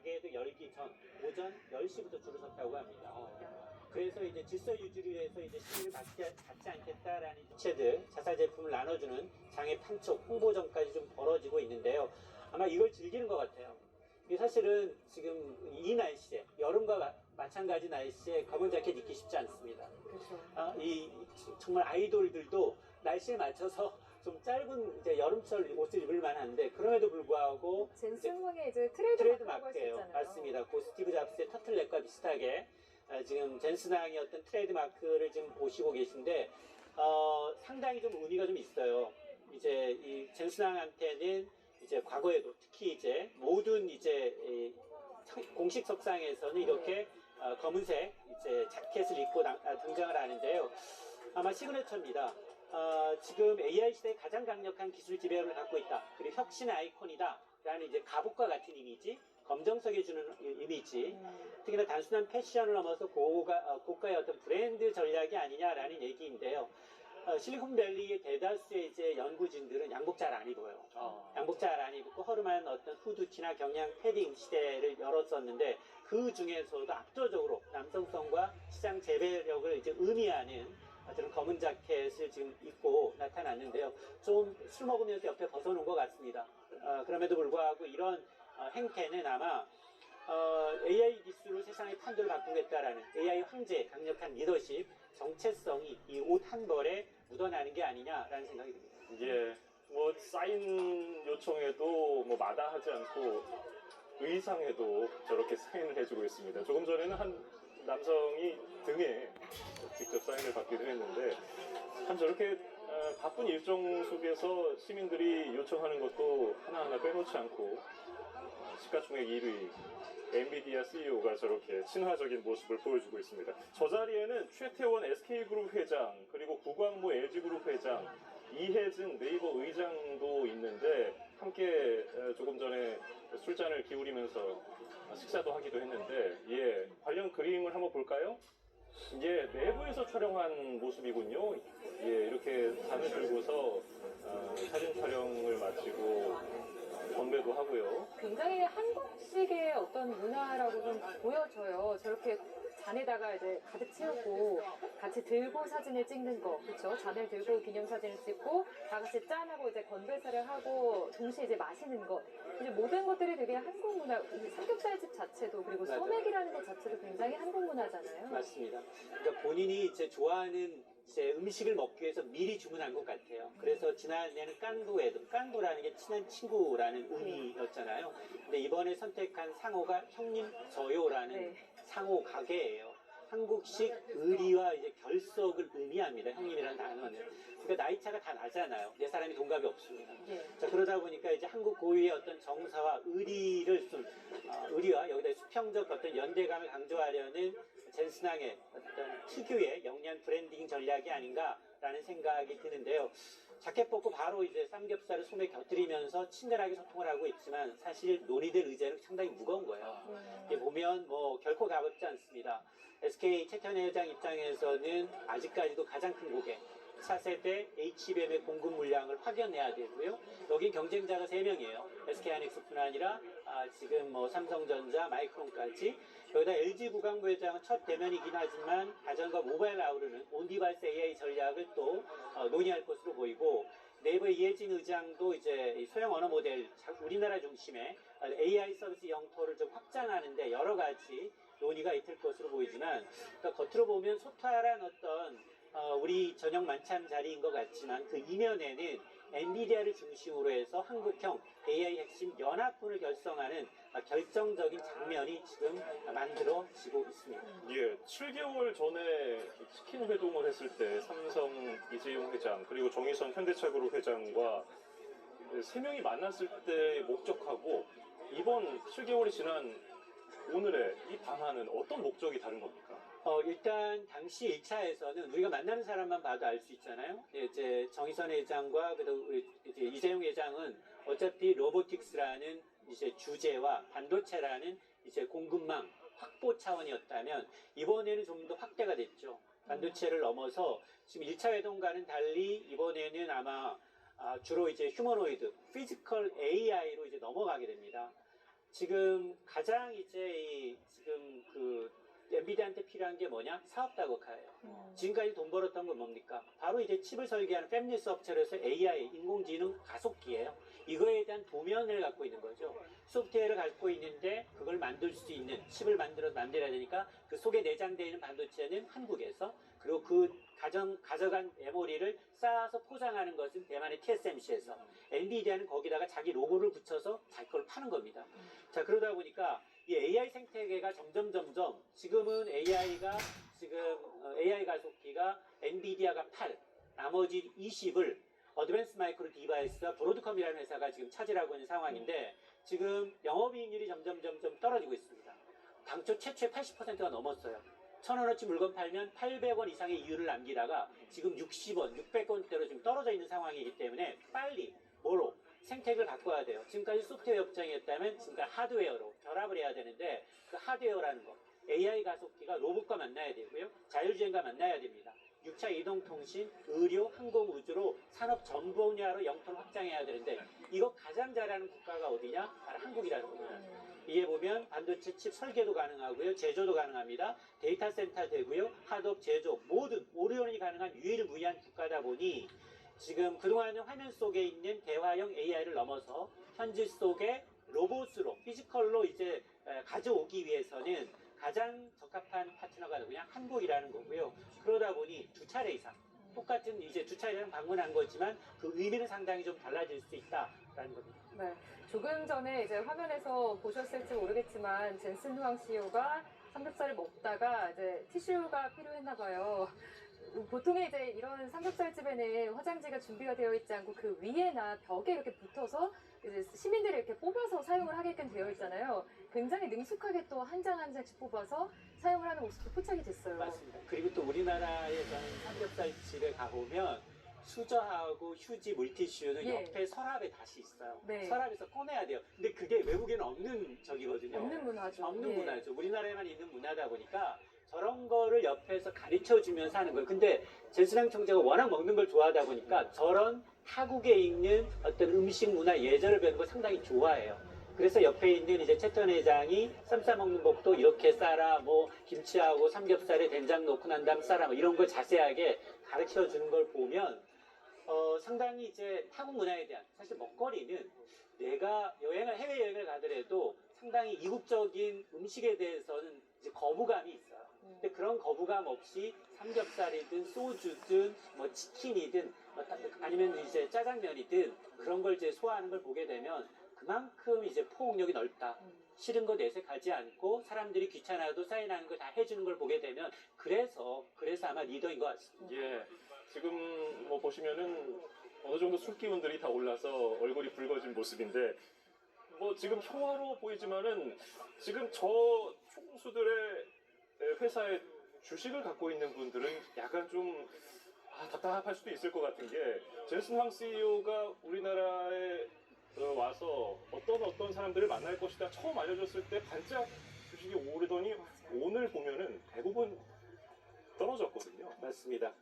가게도 열기 전 오전 10시부터 줄을 섰다고 합니다. 그래서 이제 질서 유지를 위해서 이제 시민을 받지 않겠다라는 주체들 자사 제품을 나눠주는 장애 판촉 홍보전까지 좀 벌어지고 있는데요. 아마 이걸 즐기는 것 같아요. 이게 사실은 지금 이 날씨에 여름과 마찬가지 날씨에 검은 자켓 입기 쉽지 않습니다. 그렇죠. 정말 아이돌들도 날씨에 맞춰서 좀 짧은 이제 여름철 옷을 입을 만한데 그럼에도 불구하고 젠슨왕의 이제 트레이드 마크라고 할 수 마크예요. 있잖아요. 맞습니다. 그 스티브 잡스의 터틀넥과 비슷하게 지금 젠슨왕의 어떤 트레이드 마크를 지금 보시고 계신데 상당히 좀 의미가 좀 있어요. 이제 이 젠슨왕한테는 이제 과거에도 특히 이제 모든 이제 공식 석상에서는 이렇게 검은색 이제 자켓을 입고 등장을 하는데요. 아마 시그네처입니다. 지금 AI 시대에 가장 강력한 기술 지배력을 갖고 있다. 그리고 혁신 아이콘이다. 라는 이제 갑옷과 같은 이미지, 검정색에 주는 이미지. 특히나 단순한 패션을 넘어서 고가의 어떤 브랜드 전략이 아니냐라는 얘기인데요. 실리콘밸리의 대다수의 이제 연구진들은 양복 잘 안 입어요. 양복 잘 안 입고 허름한 어떤 후드티나 경량 패딩 시대를 열었었는데 그 중에서도 압도적으로 남성성과 시장 재배력을 이제 의미하는 저는 검은 자켓을 지금 입고 나타났는데요. 좀 술 먹으면서 옆에 벗어놓은 것 같습니다. 그럼에도 불구하고 이런 행태는 아마 AI 기술로 세상의 판도를 바꾸겠다라는 AI 황제의 강력한 리더십, 정체성이 이 옷 한 벌에 묻어나는 게 아니냐라는 생각이 듭니다. 예, 뭐 사인 요청에도 뭐 마다하지 않고 의상에도 저렇게 사인을 해주고 있습니다. 조금 전에는 한 남성이 등에 직접 사인을 받기도 했는데 참 저렇게 바쁜 일정 속에서 시민들이 요청하는 것도 하나하나 빼놓지 않고 시가총액 1위 엔비디아 CEO가 저렇게 친화적인 모습을 보여주고 있습니다. 저 자리에는 최태원 SK그룹 회장, 그리고 구광모 LG그룹 회장, 이혜진 네이버 의장도 있는데 함께 조금 전에 술잔을 기울이면서 식사도 하기도 했는데 예, 관련 그림을 한번 볼까요? 예, 내부에서 촬영한 모습이군요. 예, 이렇게 잔을 들고서 사진 촬영을 마치고 건배도 하고요. 굉장히 한국식의 어떤 문화라고 좀 보여져요. 저렇게 잔에다가 이제 가득 채우고 같이 들고 사진을 찍는 거, 그렇죠? 잔을 들고 기념사진을 찍고 다 같이 짠하고 이제 건배사를 하고 동시에 이제 마시는 것, 이제 모든 것들이 되게 한국 문화. 삼겹살집 자체도 그리고 맞아요. 소맥이라는 것 자체도 굉장히 한국 문화잖아요. 맞습니다. 그러니까 본인이 이제 좋아하는 이제 음식을 먹기 위해서 미리 주문한 것 같아요. 그래서 지난해는 깐도라는 게 친한 친구라는 의미였잖아요. 근데 이번에 선택한 상호가 형님 저요라는 네. 상호 가게예요. 한국식 의리와 이제 결속을 의미합니다. 형님이라는 단어는. 그러니까 나이 차가 다 나잖아요. 내 사람이 동갑이 없습니다. 예. 자, 그러다 보니까 이제 한국 고유의 어떤 정사와 의리를 의리와 여기다 수평적 어떤 연대감을 강조하려는 젠슨왕의 어떤 특유의 영리한 브랜딩 전략이 아닌가라는 생각이 드는데요. 자켓 벗고 바로 이제 삼겹살을 손에 곁들이면서 친절하게 소통을 하고 있지만 사실 논의될 의제는 상당히 무거운 거예요. 이게 보면 뭐 결코 가볍지 않습니다. SK 최태원 회장 입장에서는 아직까지도 가장 큰 고객, 차세대 HBM의 공급 물량을 확연해야 되고요. 여기 경쟁자가 3명이에요. SK하이닉스뿐 아니라 지금 뭐 삼성전자, 마이크론까지. 여기다 LG 구광모 회장은 첫 대면이긴 하지만 가전과 모바일 아우르는 온디바이스 AI 전략을 또 논의할 것으로 보이고, 네이버 이혜진 의장도 이제 소형 언어 모델 우리나라 중심의 AI 서비스 영토를 좀 확장하는데 여러 가지 논의가 있을 것으로 보이지만, 그러니까 겉으로 보면 소탈한 어떤 우리 저녁 만찬 자리인 것 같지만 그 이면에는 엔비디아를 중심으로 해서 한국형 AI 핵심 연합군을 결성하는 결정적인 장면이 지금 만들어지고 있습니다. 예, 7개월 전에 치킨 회동을 했을 때 삼성 이재용 회장 그리고 정의선 현대차그룹 회장과 3명이 만났을 때의 목적하고 이번 7개월이 지난 오늘의 이 방안은 어떤 목적이 다른 겁니까? 일단 당시 1차에서는 우리가 만나는 사람만 봐도 알 수 있잖아요. 이제 정의선 회장과 그리고 이제 이재용 회장은 어차피 로보틱스라는 이제 주제와 반도체라는 이제 공급망 확보 차원이었다면 이번에는 좀 더 확대가 됐죠. 반도체를 넘어서 지금 1차 회동과는 달리 이번에는 아마 주로 이제 휴머노이드, 피지컬 AI로 이제 넘어가게 됩니다. 지금 가장 이제 지금 그 엔비디아한테 필요한 게 뭐냐? 사업 다각화예요. 지금까지 돈 벌었던 건 뭡니까? 바로 이제 칩을 설계하는 팹리스 업체로서 AI, 인공지능 가속기예요. 이거에 대한 도면을 갖고 있는 거죠. 소프트웨어를 갖고 있는데 그걸 만들 수 있는 칩을 만들어야 되니까 그 속에 내장되어 있는 반도체는 한국에서, 그리고 그 가져간 메모리를 쌓아서 포장하는 것은 대만의 TSMC에서, 엔비디아는 거기다가 자기 로고를 붙여서 자기 걸 파는 겁니다. 자, 그러다 보니까 이 AI 생태계가 점점 지금은 AI 가속기가 엔비디아가 8, 나머지 20을 어드밴스 마이크로 디바이스와 브로드컴이라는 회사가 지금 차지하고 있는 상황인데, 지금 영업이익률이 점점 떨어지고 있습니다. 당초 최초의 80%가 넘었어요. 1,000원어치 물건 팔면 800원 이상의 이윤을 남기다가 지금 60원, 600원대로 지금 떨어져 있는 상황이기 때문에 빨리 뭐로 생태계를 바꿔야 돼요. 지금까지 소프트웨어 업장이었다면 지금까지 하드웨어로 결합을 해야 되는데, 그 하드웨어라는 거, AI 가속기가 로봇과 만나야 되고요. 자율주행과 만나야 됩니다. 6차 이동통신, 의료, 항공, 우주로 산업 전 분야로 영토를 확장해야 되는데, 이거 가장 잘하는 국가가 어디냐? 바로 한국이라는 겁니다. 이게 보면 반도체 칩 설계도 가능하고요. 제조도 가능합니다. 데이터 센터 되고요. 하드업 제조, 모든 오리온이 가능한 유일무이한 국가다 보니 지금 그동안은 화면 속에 있는 대화형 AI를 넘어서 현실 속에 로봇으로, 피지컬로 이제 가져오기 위해서는 가장 적합한 파트너가 누구냐? 한국이라는 거고요. 그러다 보니 두 차례 이상, 똑같은 이제 두 차례는 방문한 거지만 그 의미는 상당히 좀 달라질 수 있다라는 겁니다. 네. 조금 전에 이제 화면에서 보셨을지 모르겠지만 젠슨 후앙 CEO가 삼겹살을 먹다가 이제 티슈가 필요했나 봐요. 보통의 이제 이런 삼겹살집에는 화장지가 준비가 되어 있지 않고 그 위에나 벽에 이렇게 붙어서 이제 시민들이 이렇게 뽑아서 사용을 하게끔 되어 있잖아요. 굉장히 능숙하게 또 한 장 한 장씩 뽑아서 사용을 하는 모습도 포착이 됐어요. 맞습니다. 그리고 또 우리나라에서는 삼겹살집에 가보면 수저하고 휴지, 물티슈는 예. 옆에 서랍에 다시 있어요. 네. 서랍에서 꺼내야 돼요. 근데 그게 외국에는 없는 적이거든요. 없는 문화죠. 없는 예. 문화죠. 우리나라에만 있는 문화다 보니까 저런 거를 옆에서 가르쳐 주면서 하는 거예요. 근데 젠슨항 총재가 워낙 먹는 걸 좋아하다 보니까 저런 타국에 있는 어떤 음식 문화 예절을 배우는 걸 상당히 좋아해요. 그래서 옆에 있는 이제 채턴 회장이 쌈 싸 먹는 법도 이렇게 싸라, 뭐 김치하고 삼겹살에 된장 넣고 난 다음 싸라, 뭐 이런 걸 자세하게 가르쳐 주는 걸 보면 상당히 이제 타국 문화에 대한, 사실 먹거리는 내가 해외 여행을 가더라도 상당히 이국적인 음식에 대해서는 이제 거부감이 있어요. 근데 그런 거부감 없이 삼겹살이든 소주든 뭐 치킨이든 아니면 이제 짜장면이든 그런 걸 이제 소화하는 걸 보게 되면 그만큼 이제 포용력이 넓다. 싫은 거 내색하지 않고 사람들이 귀찮아도 사인하는 걸 다 해주는 걸 보게 되면 그래서 아마 리더인 것 같습니다. 예, 지금 뭐 보시면은 어느 정도 술 기운들이 다 올라서 얼굴이 붉어진 모습인데, 뭐 지금 평화로워 보이지만은 지금 저 총수들의 회사에 주식을 갖고 있는 분들은 약간 좀 답답할 수도 있을 것 같은 게, 젠슨 황 CEO가 우리나라에 와서 어떤 사람들을 만날 것이다 처음 알려줬을 때 반짝 주식이 오르더니 오늘 보면은 대부분 떨어졌거든요. 맞습니다.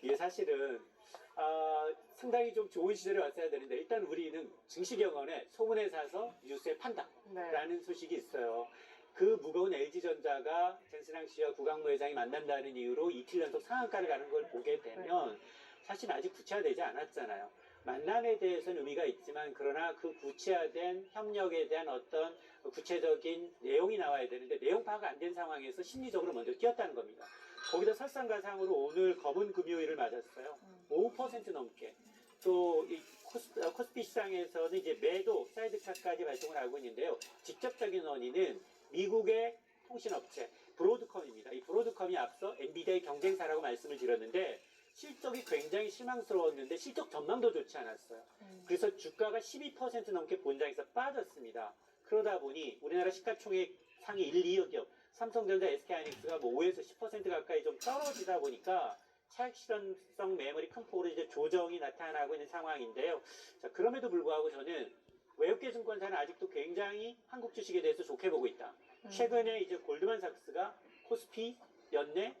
이게 사실은 상당히 좀 좋은 시절에 왔어야 되는데, 일단 우리는 증시경원에 소문에 사서 뉴스에 판다라는 소식이 있어요. 그 무거운 LG전자가 젠슨항 씨와 구강모 회장이 만난다는 이유로 이틀 연속 상한가를 가는 걸 보게 되면 사실 아직 구체화되지 않았잖아요. 만남에 대해서는 의미가 있지만, 그러나 그 구체화된 협력에 대한 어떤 구체적인 내용이 나와야 되는데 내용 파악 안 된 상황에서 심리적으로 먼저 뛰었다는 겁니다. 거기다 설상가상으로 오늘 검은 금요일을 맞았어요. 5% 넘게. 또 이 코스피 시장에서는 이제 매도 사이드카까지 발동을 하고 있는데요. 직접적인 원인은 미국의 통신업체 브로드컴입니다. 이 브로드컴이 앞서 엔비디아의 경쟁사라고 말씀을 드렸는데 실적이 굉장히 실망스러웠는데 실적 전망도 좋지 않았어요. 그래서 주가가 12% 넘게 본장에서 빠졌습니다. 그러다 보니 우리나라 시가총액 상위 1, 2억 기업 삼성전자, SK하이닉스가 뭐 5에서 10% 가까이 좀 떨어지다 보니까 차익 실현성 매물이 큰 폭으로 이제 조정이 나타나고 있는 상황인데요. 자, 그럼에도 불구하고 저는 외국계 증권사는 아직도 굉장히 한국 주식에 대해서 좋게 보고 있다. 최근에 이제 골드만삭스가 코스피 연내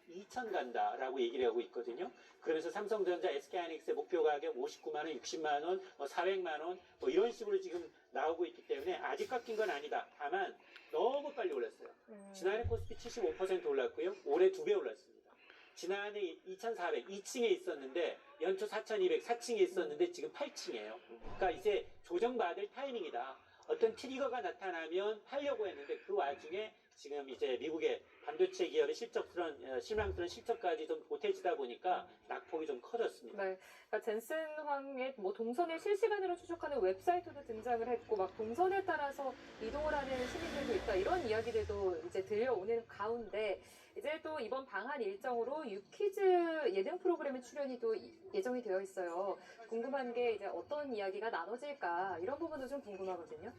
12,000 간다라고 얘기를 하고 있거든요. 그러면서 삼성전자, SK하이닉스의 목표 가격 59만 원, 60만 원, 400만 원, 뭐 이런 식으로 지금 나오고 있기 때문에 아직까지 깎인 건 아니다. 다만 너무 빨리 올랐어요. 음. 지난해 코스피 75% 올랐고요. 올해 2배 올랐습니다. 지난해 2,400, 2층에 있었는데 연초 4,200, 4층에 있었는데 지금 8층이에요. 그러니까 이제 조정받을 타이밍이다. 어떤 트리거가 나타나면 팔려고 했는데 그 와중에 지금 이제 미국의 반도체 기업의 실망스러운 실적까지 좀 보태지다 보니까 낙폭이 좀 커졌습니다. 네, 그러니까 젠슨 황의 뭐 동선을 실시간으로 추적하는 웹사이트도 등장을 했고, 막 동선에 따라서 이동을 하는 시민들도 있다, 이런 이야기들도 이제 들려오는 가운데, 이제 또 이번 방한 일정으로 유퀴즈 예능 프로그램에 출연이 또 예정이 되어 있어요. 궁금한 게 이제 어떤 이야기가 나눠질까, 이런 부분도 좀 궁금하거든요.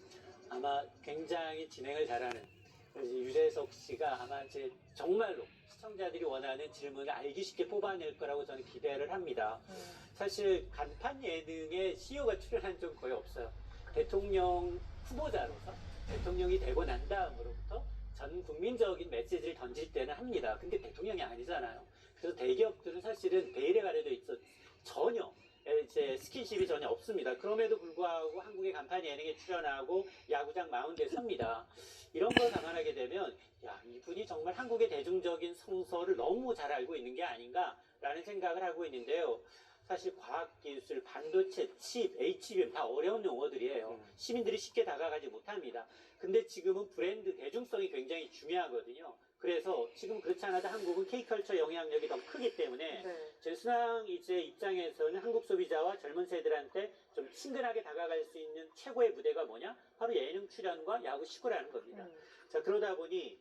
아마 굉장히 진행을 잘하는 유재석 씨가 아마 이제 정말로 시청자들이 원하는 질문을 알기 쉽게 뽑아낼 거라고 저는 기대를 합니다. 사실 간판 예능에 CEO가 출연한 적은 거의 없어요. 대통령 후보자로서 대통령이 되고 난 다음으로부터 전 국민적인 메시지를 던질 때는 합니다. 근데 대통령이 아니잖아요. 그래서 대기업들은 사실은 베일에 가려져 있어 전혀 이제 스킨십이 전혀 없습니다. 그럼에도 불구하고 한국의 간판 예능에 출연하고 야구장 마운드에 섭니다. 이런 걸 감안하게 되면 야, 이분이 정말 한국의 대중적인 성서를 너무 잘 알고 있는 게 아닌가라는 생각을 하고 있는데요. 사실 과학기술, 반도체, 칩, HBM 다 어려운 용어들이에요. 시민들이 쉽게 다가가지 못합니다. 근데 지금은 브랜드, 대중성이 굉장히 중요하거든요. 그래서 지금 그렇지 않아도 한국은 K컬처 영향력이 더 크기 때문에 네. 젠순왕 이제 입장에서는 한국 소비자와 젊은 세대들한테 좀 친근하게 다가갈 수 있는 최고의 무대가 뭐냐? 바로 예능 출연과 야구 시구라는 겁니다. 자, 그러다 보니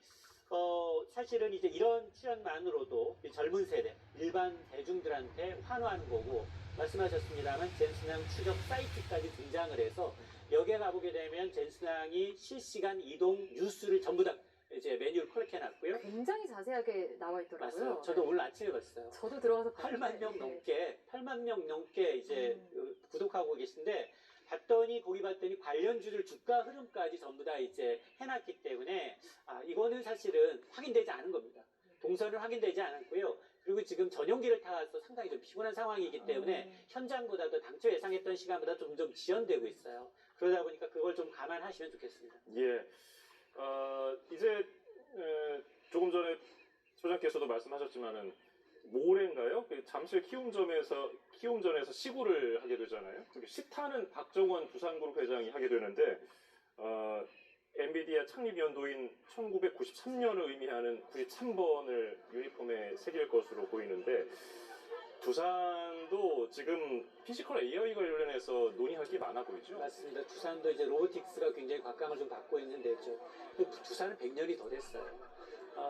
사실은 이제 이런 출연만으로도 젊은 세대, 일반 대중들한테 환호하는 거고, 말씀하셨습니다만 젠순왕 추적 사이트까지 등장을 해서 여기에 가보게 되면 젠순왕이 실시간 이동 뉴스를 전부 다 이제 메뉴를 콜렉해놨고요. 굉장히 자세하게 나와 있더라고요. 맞아요. 저도 오늘 아침에 봤어요. 저도 들어가서 8만 명 봤는데, 8만 명 넘게 이제 구독하고 계신데, 봤더니 거기 봤더니 관련주들 주가 흐름까지 전부 다 이제 해놨기 때문에 이거는 사실은 확인되지 않은 겁니다. 동선을 확인되지 않았고요. 그리고 지금 전용기를 타서 상당히 좀 피곤한 상황이기 때문에 현장보다도 당초 예상했던 시간보다 좀 지연되고 있어요. 그러다 보니까 그걸 좀 감안하시면 좋겠습니다. 예. 이제 조금 전에 소장께서도 말씀하셨지만은 모레인가요? 그 잠실 키움전에서 시구를 하게 되잖아요. 시타는 박정원 두산그룹 회장이 하게 되는데 엔비디아 창립 연도인 1993년을 의미하는 93번을 유니폼에 새길 것으로 보이는데, 두산도 지금 피지컬 AI 관련해서 논의할 게 많아 보이죠? 맞습니다. 두산도 이제 로보틱스가 굉장히 곽강을 좀 받고 있는데, 두산은 100년이 더 됐어요.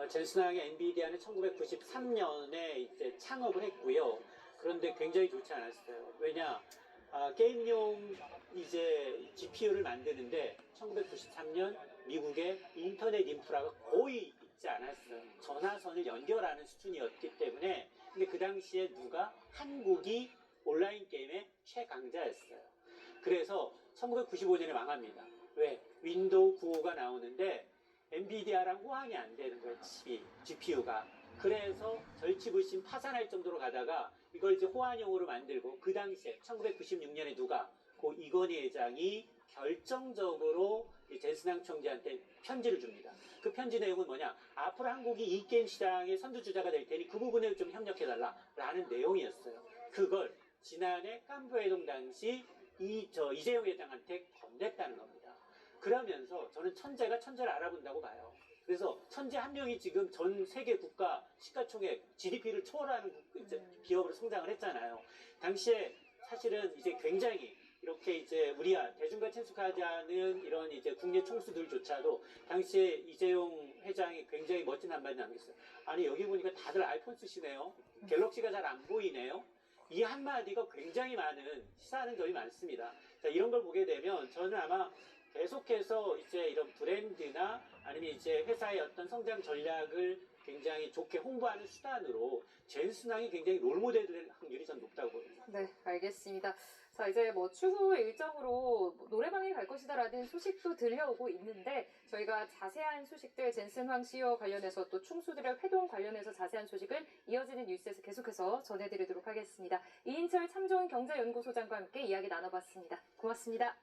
젠슨왕의 엔비디아는 1993년에 이제 창업을 했고요. 그런데 굉장히 좋지 않았어요. 왜냐, 게임용 이제 GPU를 만드는데 1993년 미국의 인터넷 인프라가 거의 있지 않았어요. 전화선을 연결하는 수준이었기 때문에. 근데 그 당시에 한국이 온라인 게임의 최강자였어요. 그래서 1995년에 망합니다. 왜? 윈도우 95가 나오는데 엔비디아랑 호환이 안 되는 거예요, GPU가. 그래서 절치부심 파산할 정도로 가다가 이걸 이제 호환용으로 만들고, 그 당시에 1996년에 고 이건희 회장이 결정적으로 젠슨왕 총재한테 편지를 줍니다. 그 편지 내용은 뭐냐? 앞으로 한국이 이 게임 시장의 선두주자가 될 테니 그 부분을 좀 협력해달라라는 내용이었어요. 그걸 지난해 깐부회동 당시 이재용 회장한테 건넸다는 겁니다. 그러면서 저는 천재가 천재를 알아본다고 봐요. 그래서 천재 한 명이 지금 전 세계 국가 시가총액 GDP를 초월하는 기업으로 성장을 했잖아요. 당시에 사실은 이제 굉장히 이렇게 이제 우리야 대중과 친숙하지 않은 이런 이제 국내 총수들조차도 당시에 이재용 회장이 굉장히 멋진 한마디 남겼어요. 아니, 여기 보니까 다들 아이폰 쓰시네요. 갤럭시가 잘 안 보이네요. 이 한마디가 굉장히 많은 시사하는 점이 많습니다. 자, 이런 걸 보게 되면 저는 아마 계속해서 이제 이런 브랜드나 아니면 이제 회사의 어떤 성장 전략을 굉장히 좋게 홍보하는 수단으로 젠슨왕이 굉장히 롤모델이 될 확률이 전 높다고 봅니다. 네, 알겠습니다. 자, 이제 뭐 추후 일정으로 노래방에 갈 것이다라는 소식도 들려오고 있는데, 저희가 자세한 소식들, 젠슨황 CEO 관련해서 또 충수들의 회동 관련해서 자세한 소식은 이어지는 뉴스에서 계속해서 전해드리도록 하겠습니다. 이인철 참좋은 경제연구소장과 함께 이야기 나눠봤습니다. 고맙습니다.